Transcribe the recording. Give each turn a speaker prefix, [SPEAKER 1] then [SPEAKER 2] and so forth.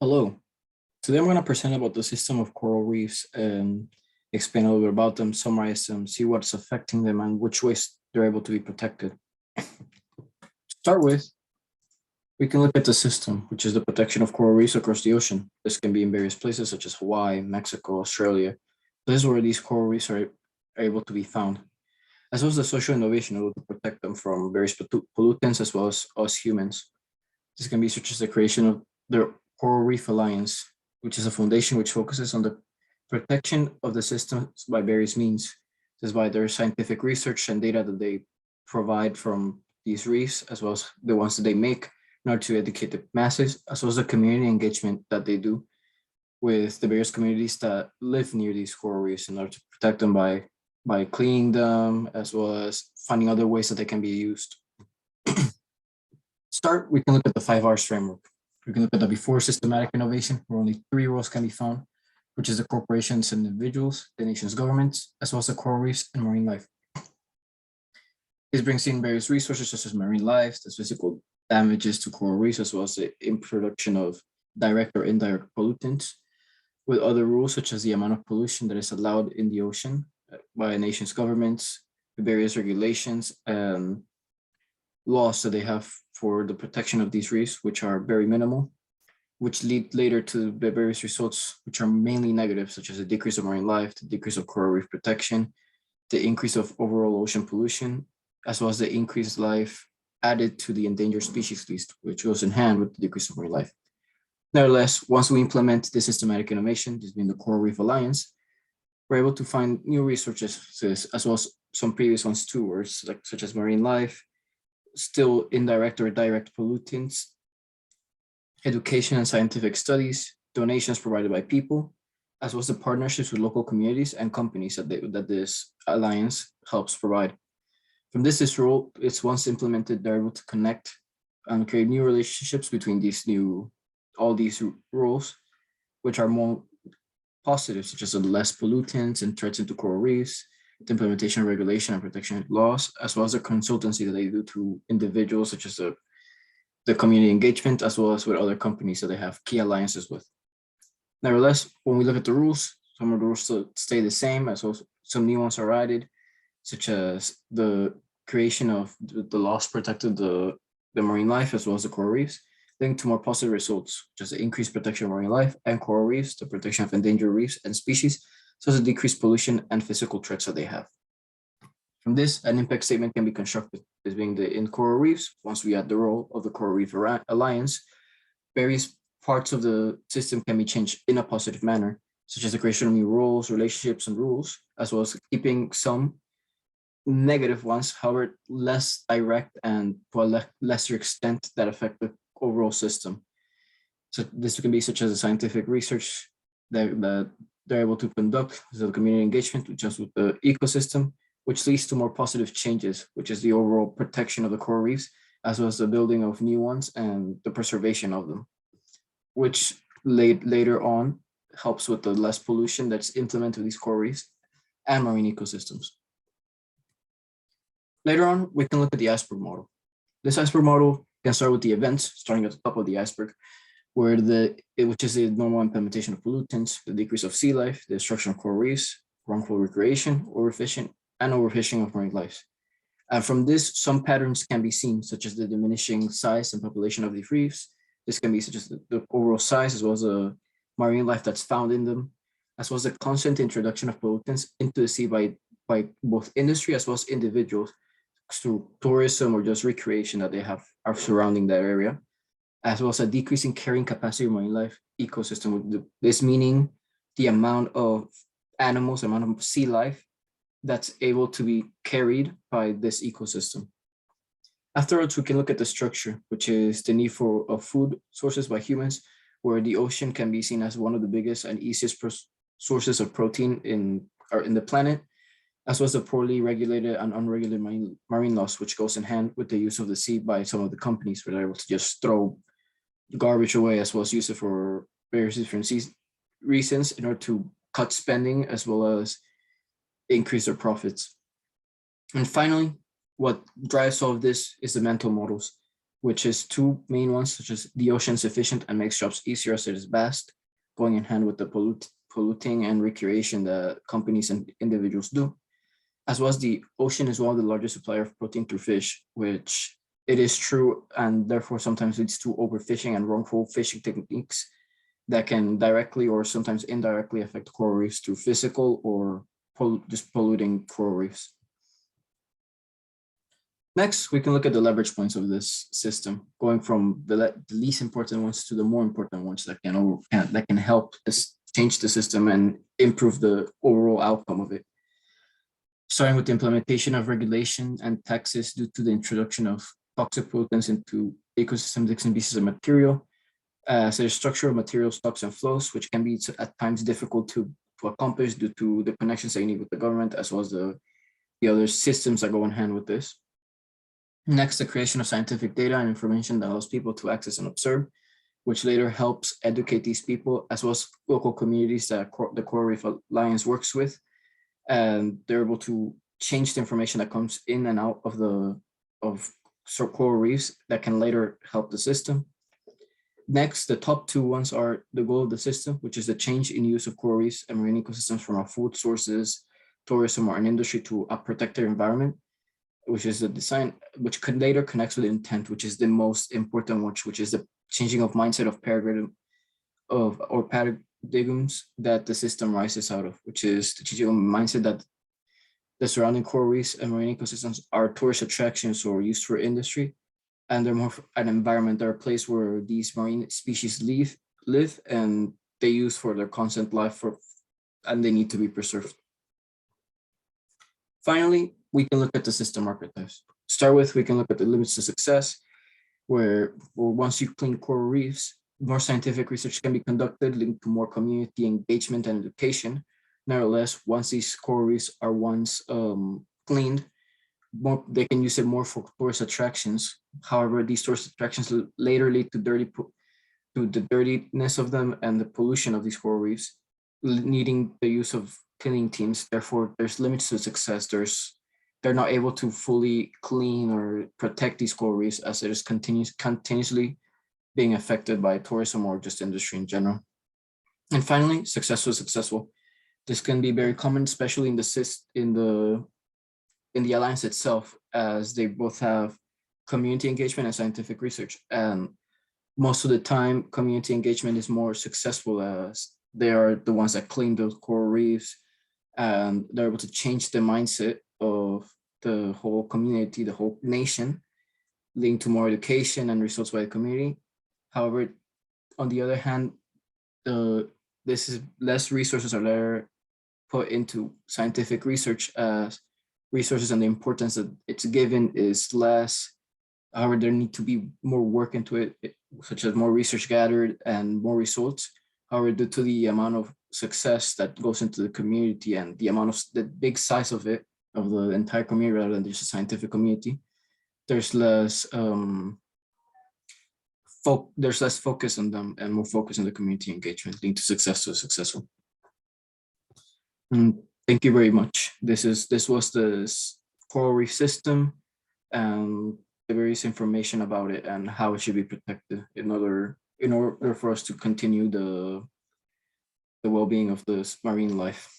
[SPEAKER 1] Hello. Today I'm going to present about the system of coral reefs and explain a little bit about them, summarize them, see what's affecting them and which ways they're able to be protected. To start with, we can look at the system, which is the protection of coral reefs across the ocean. This can be in various places such as Hawaii, Mexico, Australia. This is where these coral reefs are able to be found, as well as the social innovation in order to protect them from various pollutants as well as us humans. This can be such as the creation of the Coral Reef Alliance, which is a foundation which focuses on the protection of the systems by various means. This is by their scientific research and data that they provide from these reefs, as well as the ones that they make in order to educate the masses, as well as the community engagement that they do with the various communities that live near these coral reefs in order to protect them by cleaning them, as well as finding other ways that they can be used. Start, we can look at the 5 R's framework. We can look at the before systematic innovation, where only 3 roles can be found, which is the corporations and individuals, the nation's governments, as well as the coral reefs and marine life. This brings in various resources such as marine life, the physical damages to coral reefs, as well as the introduction of direct or indirect pollutants, with other rules such as the amount of pollution that is allowed in the ocean by a nation's governments, the various regulations and laws that they have for the protection of these reefs, which are very minimal, which lead later to the various results, which are mainly negative, such as the decrease of marine life, the decrease of coral reef protection, the increase of overall ocean pollution, as well as the increased life added to the endangered species list, which goes in hand with the decrease of marine life. Nevertheless, once we implement this systematic innovation, this being the Coral Reef Alliance, we're able to find new resources as well as some previous ones too, such as marine life, still indirect or direct pollutants, education and scientific studies, donations provided by people, as well as the partnerships with local communities and companies that this alliance helps provide. From this role, it's once implemented, they're able to connect and create new relationships between all these roles, which are more positive, such as the less pollutants and threats into coral reefs, the implementation of regulation and protection laws, as well as the consultancy that they do to individuals, such as the community engagement, as well as with other companies that they have key alliances with. Nevertheless, when we look at the rules, some of the rules stay the same, as well as some new ones are added, such as the creation of the laws protected the marine life, as well as the coral reefs, linked to more positive results, such as the increased protection of marine life and coral reefs, the protection of endangered reefs and species, so as the decreased pollution and physical threats that they have. From this, an impact statement can be constructed, as being in coral reefs, once we add the role of the Coral Reef Alliance, various parts of the system can be changed in a positive manner, such as the creation of new roles, relationships, and rules, as well as keeping some negative ones, however, less direct and to a lesser extent that affect the overall system. So this can be such as a scientific research that they're able to conduct, so community engagement, just with the ecosystem, which leads to more positive changes, which is the overall protection of the coral reefs, as well as the building of new ones and the preservation of them, which later on helps with the less pollution that's implemented with these coral reefs and marine ecosystems. Later on, we can look at the Iceberg model. This Iceberg model can start with the events, starting at the top of the iceberg, which is the normal implementation of pollutants, the decrease of sea life, the destruction of coral reefs, wrongful recreation, overfishing, and overfishing of marine life. And from this, some patterns can be seen, such as the diminishing size and population of these reefs. This can be such as the overall size, as well as the marine life that's found in them, as well as the constant introduction of pollutants into the sea by both industry as well as individuals through tourism or just recreation that they are surrounding that area, as well as a decrease in carrying capacity of marine life ecosystem. This meaning the amount of animals, amount of sea life that's able to be carried by this ecosystem. Afterwards, we can look at the structure, which is the need for food sources by humans, where the ocean can be seen as one of the biggest and easiest sources of protein in the planet, as well as the poorly regulated and unregulated marine loss, which goes in hand with the use of the sea by some of the companies where they're able to just throw garbage away, as well as use it for various different reasons in order to cut spending, as well as increase their profits. And finally, what drives all of this is the mental models. which is two main ones, such as the ocean is efficient and makes jobs easier as it is vast, going in hand with the polluting and recreation that companies and individuals do, as well as the ocean is one of the largest supplier of protein through fish, which it is true, and therefore sometimes leads to overfishing and wrongful fishing techniques that can directly or sometimes indirectly affect coral reefs through physical or just polluting coral reefs. Next, we can look at the leverage points of this system, going from the least important ones to the more important ones that can help change the system and improve the overall outcome of it. Starting with the implementation of regulation and taxes due to the introduction of toxic pollutants into ecosystems, and pieces of material, so the structure of material stocks and flows, which can be at times difficult to accomplish due to the connections that you need with the government, as well as the other systems that go in hand with this. Next, the creation of scientific data and information that allows people to access and observe, which later helps educate these people, as well as local communities that the Coral Reef Alliance works with. And they're able to change the information that comes in and out of coral reefs that can later help the system. Next, the top two ones are the goal of the system, which is the change in use of coral reefs and marine ecosystems from our food sources, tourism, or an industry to a protected environment, which is the design, which later connects with intent, which is the most important one, which is the changing of mindset of paradigms that the system rises out of, which is the changing of mindset that the surrounding coral reefs and marine ecosystems are tourist attractions or used for industry, and they're more an environment. They're a place where these marine species live, and they use for their constant life, and they need to be preserved. Finally, we can look at the system archetypes. Start with, we can look at the limits to success, where once you clean coral reefs, more scientific research can be conducted linked to more community engagement and education. Nevertheless, once these coral reefs are cleaned, they can use it more for tourist attractions. However, these tourist attractions later lead to the dirtiness of them and the pollution of these coral reefs, needing the use of cleaning teams. Therefore, there's limits to success. They're not able to fully clean or protect these coral reefs, as it is continuously being affected by tourism or just industry in general. And finally, successful. This can be very common, especially in the alliance itself, as they both have community engagement and scientific research. And most of the time, community engagement is more successful, as they are the ones that clean those coral reefs, and they're able to change the mindset of the whole community, the whole nation, leading to more education and results by the community. However, on the other hand, less resources are there put into scientific research, as resources and the importance that it's given is less. However, there need to be more work into it, such as more research gathered and more results. However, due to the amount of success that goes into the community and the big size of it, of the entire community rather than just a scientific community, there's less focus on them and more focus on the community engagement, leading to successful. Thank you very much. This was the coral reef system and the various information about it and how it should be protected in order for us to continue the well-being of the marine life.